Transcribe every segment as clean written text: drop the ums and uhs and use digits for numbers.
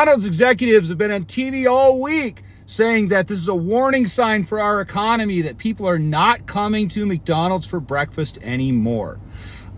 McDonald's executives have been on TV all week saying that this is a warning sign for our economy, that people are not coming to McDonald's for breakfast anymore.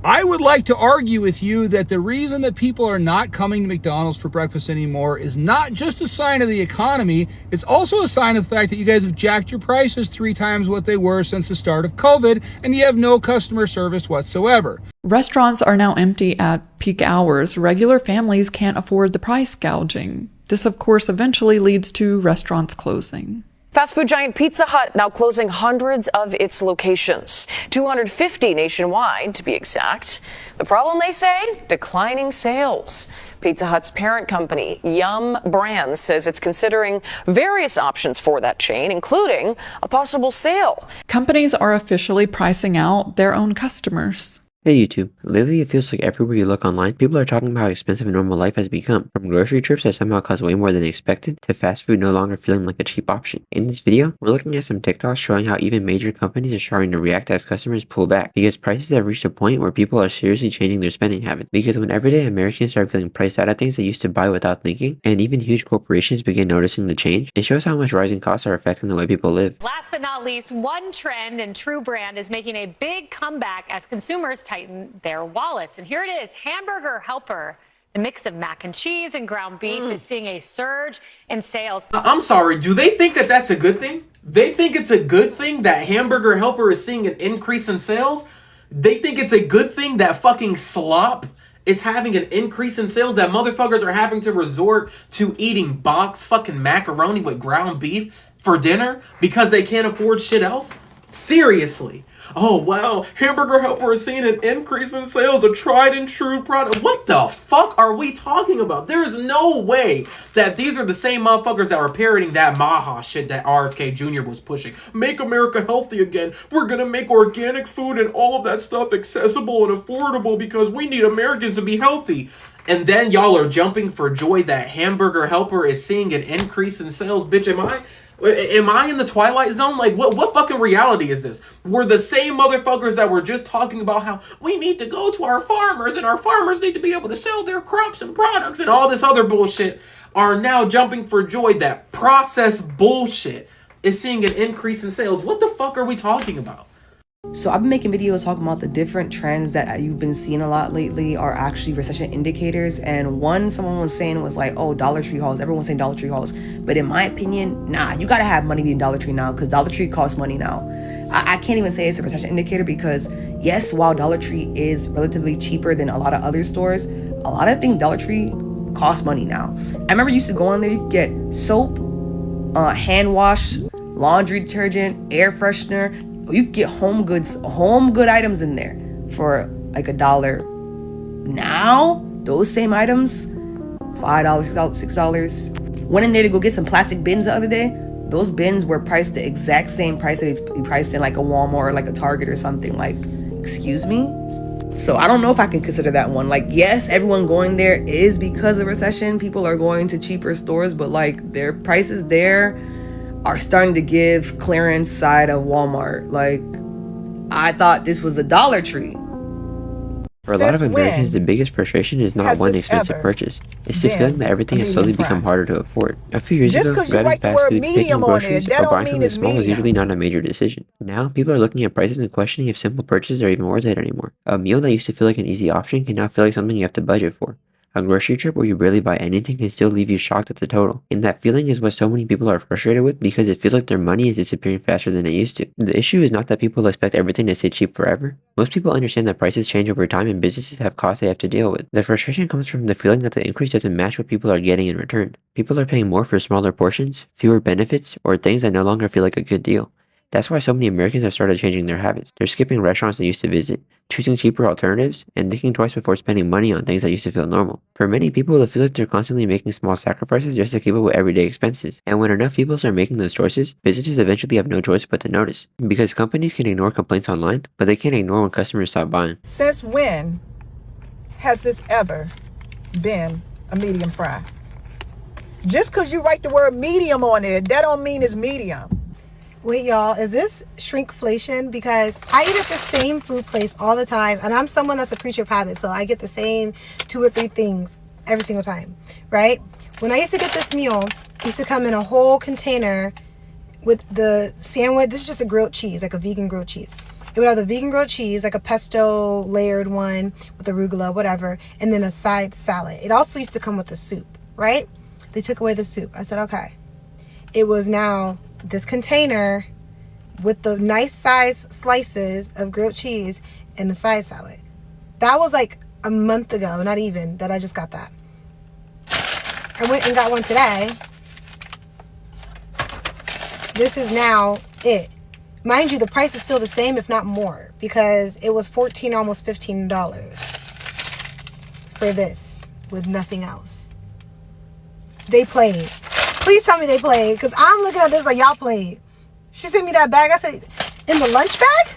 I would like to argue with you that the reason that people are not coming to McDonald's for breakfast anymore is not just a sign of the economy, it's also a sign of the fact that you guys have jacked your prices 3 times what they were since the start of COVID, and you have no customer service whatsoever. Restaurants are now empty at peak hours. Regular families can't afford the price gouging. This, of course, eventually leads to restaurants closing. Fast food giant Pizza Hut now closing hundreds of its locations, 250 nationwide to be exact. The problem, they say, declining sales. Pizza Hut's parent company, Yum Brands, says it's considering various options for that chain, including a possible sale. Companies are officially pricing out their own customers. Hey YouTube, lately it feels like everywhere you look online, people are talking about how expensive normal life has become. From grocery trips that somehow cost way more than expected, to fast food no longer feeling like a cheap option. In this video, we're looking at some TikToks showing how even major companies are starting to react as customers pull back, because prices have reached a point where people are seriously changing their spending habits. Because when everyday Americans start feeling priced out of things they used to buy without thinking, and even huge corporations begin noticing the change, it shows how much rising costs are affecting the way people live. Last but not least, one trend and true brand is making a big comeback as consumers tighten their wallets. And here it is, Hamburger Helper. The mix of mac and cheese and ground beef is seeing a surge in sales. I'm sorry, do they think that that's a good thing? They think it's a good thing that Hamburger Helper is seeing an increase in sales? They think it's a good thing that fucking slop is having an increase in sales, that motherfuckers are having to resort to eating box fucking macaroni with ground beef for dinner because they can't afford shit else? Seriously. Oh, wow, Hamburger Helper is seeing an increase in sales, a tried and true product. What the fuck are we talking about? There is no way that these are the same motherfuckers that were parroting that Maha shit that RFK Jr. was pushing. Make America healthy again. We're gonna make organic food and all of that stuff accessible and affordable because we need Americans to be healthy. And then y'all are jumping for joy that Hamburger Helper is seeing an increase in sales. Bitch, am I in the Twilight Zone? Like, what fucking reality is this? We're the same motherfuckers that were just talking about how we need to go to our farmers and our farmers need to be able to sell their crops and products and all this other bullshit are now jumping for joy that processed bullshit is seeing an increase in sales. What the fuck are we talking about? So I've been making videos talking about the different trends that you've been seeing a lot lately are actually recession indicators. And one someone was saying was like, oh, Dollar Tree hauls. Everyone's saying Dollar Tree hauls. But in my opinion, nah, you gotta have money being Dollar Tree now because Dollar Tree costs money now. I can't even say it's a recession indicator because yes, while Dollar Tree is relatively cheaper than a lot of other stores, a lot of things Dollar Tree costs money now. I remember you used to go on there, you get soap, hand wash, laundry detergent, air freshener. You get home good items in there for like $1. Now, those same items, $5, $6. Went in there to go get some plastic bins the other day. Those bins were priced the exact same price that you priced in like a Walmart or like a Target or something. Like, excuse me? So I don't know if I can consider that one. Like, yes, everyone going there is because of recession. People are going to cheaper stores, but like their prices there are starting to give clearance side of Walmart. Like, I thought this was a Dollar Tree. For a lot of Americans, the biggest frustration is not one expensive purchase. It's the feeling that everything has slowly become harder to afford. A few years ago, grabbing fast food, picking groceries, or buying something small was usually not a major decision. Now, people are looking at prices and questioning if simple purchases are even worth it anymore. A meal that used to feel like an easy option can now feel like something you have to budget for. A grocery trip where you barely buy anything can still leave you shocked at the total. And that feeling is what so many people are frustrated with because it feels like their money is disappearing faster than it used to. The issue is not that people expect everything to stay cheap forever. Most people understand that prices change over time and businesses have costs they have to deal with. The frustration comes from the feeling that the increase doesn't match what people are getting in return. People are paying more for smaller portions, fewer benefits, or things that no longer feel like a good deal. That's why so many Americans have started changing their habits. They're skipping restaurants they used to visit, choosing cheaper alternatives, and thinking twice before spending money on things that used to feel normal. For many people, it feels like they're constantly making small sacrifices just to keep up with everyday expenses. And when enough people start making those choices, businesses eventually have no choice but to notice. Because companies can ignore complaints online, but they can't ignore when customers stop buying. Since when has this ever been a medium fry? Just because you write the word medium on it, that don't mean it's medium. Wait, y'all, is this shrinkflation? Because I eat at the same food place all the time, and I'm someone that's a creature of habit, so I get the same 2 or 3 things every single time, right? When I used to get this meal, it used to come in a whole container with the sandwich. This is just a grilled cheese, like a vegan grilled cheese. It would have the vegan grilled cheese, like a pesto layered one with arugula, whatever, and then a side salad. It also used to come with the soup, right? They took away the soup. I said, okay. It was now this container with the nice size slices of grilled cheese and the side salad. That was like a month ago, not even, that I just got that. I went and got one today. This is now it. Mind you, the price is still the same, if not more, because it was $14, almost $15 for this with nothing else. They played. Please tell me they played, because I'm looking at this like y'all played. She sent me that bag. I said, in the lunch bag?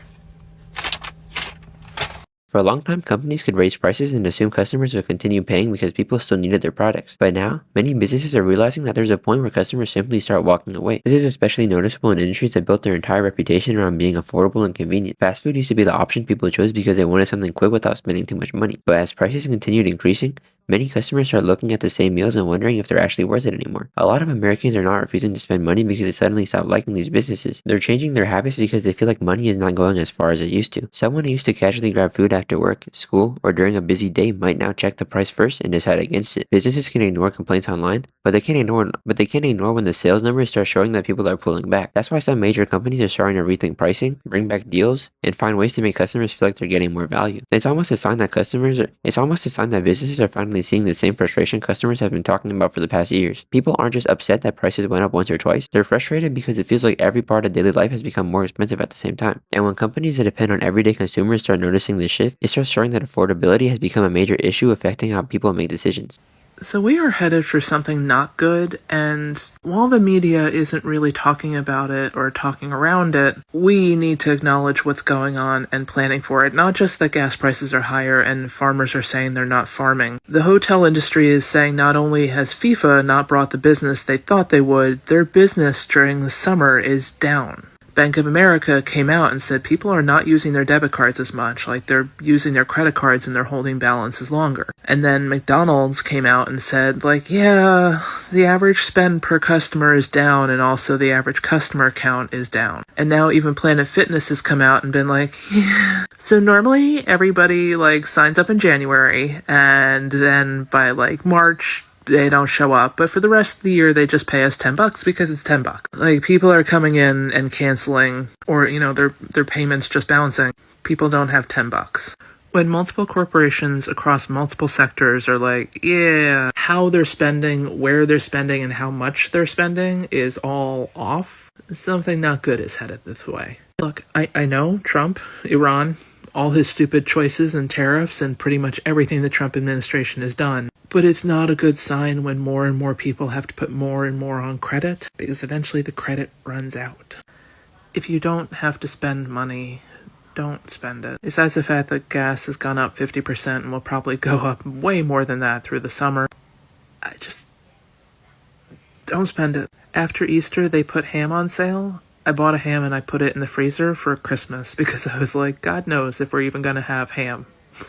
For a long time, companies could raise prices and assume customers would continue paying because people still needed their products. But now, many businesses are realizing that there's a point where customers simply start walking away. This is especially noticeable in industries that built their entire reputation around being affordable and convenient. Fast food used to be the option people chose because they wanted something quick without spending too much money. But as prices continued increasing, many customers start looking at the same meals and wondering if they're actually worth it anymore. A lot of Americans are not refusing to spend money because they suddenly stop liking these businesses. They're changing their habits because they feel like money is not going as far as it used to. Someone who used to casually grab food after work, school, or during a busy day might now check the price first and decide against it. Businesses can ignore complaints online, but they can't ignore when the sales numbers start showing that people are pulling back. That's why some major companies are starting to rethink pricing, bring back deals, and find ways to make customers feel like they're getting more value. It's almost a sign that businesses are finally seeing the same frustration customers have been talking about for the past years. People aren't just upset that prices went up once or twice, they're frustrated because it feels like every part of daily life has become more expensive at the same time. And when companies that depend on everyday consumers start noticing this shift, it starts showing that affordability has become a major issue affecting how people make decisions. So we are headed for something not good, and while the media isn't really talking about it or talking around it, we need to acknowledge what's going on and planning for it. Not just that gas prices are higher and farmers are saying they're not farming. The hotel industry is saying not only has FIFA not brought the business they thought they would, their business during the summer is down. Bank of America came out and said people are not using their debit cards as much, like they're using their credit cards and they're holding balances longer. And then McDonald's came out and said, like, yeah, the average spend per customer is down and also the average customer count is down. And now even Planet Fitness has come out and been like, yeah. So normally everybody like signs up in January and then by like March, they don't show up, but for the rest of the year they just pay us $10 because it's $10. Like, people are coming in and canceling, or their payments just bouncing. People don't have $10. When multiple corporations across multiple sectors are like, yeah, how they're spending, where they're spending, and how much they're spending is all off, something not good is headed this way. Look, I know Trump, Iran, all his stupid choices and tariffs and pretty much everything the Trump administration has done. But it's not a good sign when more and more people have to put more and more on credit, because eventually the credit runs out. If you don't have to spend money, don't spend it. Besides the fact that gas has gone up 50% and will probably go up way more than that through the summer, don't spend it. After Easter, they put ham on sale. I bought a ham and I put it in the freezer for Christmas because I was like, God knows if we're even gonna have ham.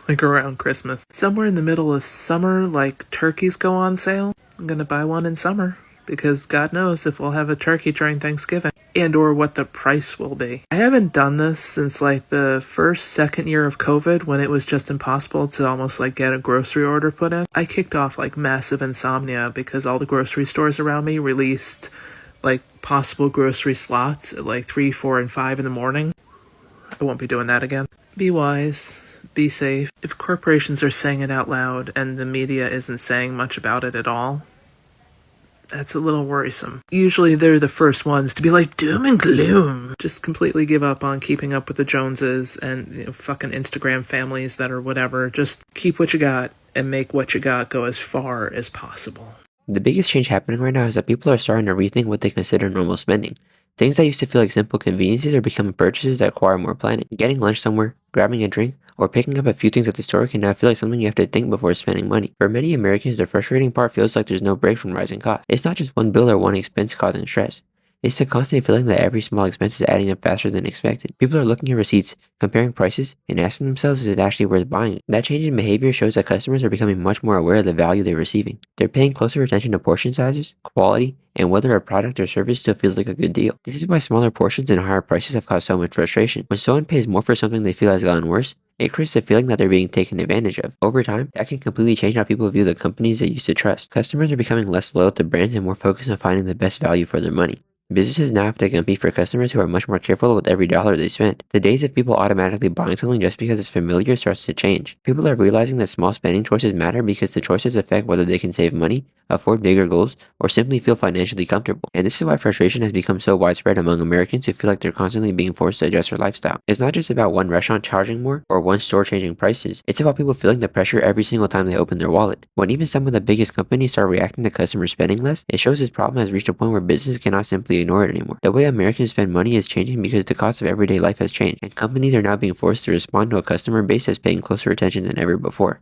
Like around Christmas. Somewhere in the middle of summer, like turkeys go on sale. I'm gonna buy one in summer because God knows if we'll have a turkey during Thanksgiving and or what the price will be. I haven't done this since like the second year of COVID when it was just impossible to almost like get a grocery order put in. I kicked off like massive insomnia because all the grocery stores around me released like possible grocery slots at like 3, 4, and 5 in the morning. I won't be doing that again. Be wise. Be safe. If corporations are saying it out loud and the media isn't saying much about it at all, that's a little worrisome. Usually they're the first ones to be like doom and gloom. Just completely give up on keeping up with the Joneses and fucking Instagram families that are whatever. Just keep what you got and make what you got go as far as possible. The biggest change happening right now is that people are starting to rethink what they consider normal spending. Things that used to feel like simple conveniences are becoming purchases that require more planning. Getting lunch somewhere, grabbing a drink, or picking up a few things at the store can now feel like something you have to think before spending money. For many Americans, the frustrating part feels like there's no break from rising costs. It's not just one bill or one expense causing stress. It's the constant feeling that every small expense is adding up faster than expected. People are looking at receipts, comparing prices, and asking themselves if it's actually worth buying. That change in behavior shows that customers are becoming much more aware of the value they're receiving. They're paying closer attention to portion sizes, quality, and whether a product or service still feels like a good deal. This is why smaller portions and higher prices have caused so much frustration. When someone pays more for something they feel has gotten worse, it creates a feeling that they're being taken advantage of. Over time, that can completely change how people view the companies they used to trust. Customers are becoming less loyal to brands and more focused on finding the best value for their money. Businesses now have to compete for customers who are much more careful with every dollar they spend. The days of people automatically buying something just because it's familiar starts to change. People are realizing that small spending choices matter because the choices affect whether they can save money, afford bigger goals, or simply feel financially comfortable. And this is why frustration has become so widespread among Americans who feel like they're constantly being forced to adjust their lifestyle. It's not just about one restaurant charging more or one store changing prices. It's about people feeling the pressure every single time they open their wallet. When even some of the biggest companies start reacting to customers spending less, it shows this problem has reached a point where businesses cannot simply ignore it anymore. The way Americans spend money is changing because the cost of everyday life has changed, and companies are now being forced to respond to a customer base that's paying closer attention than ever before.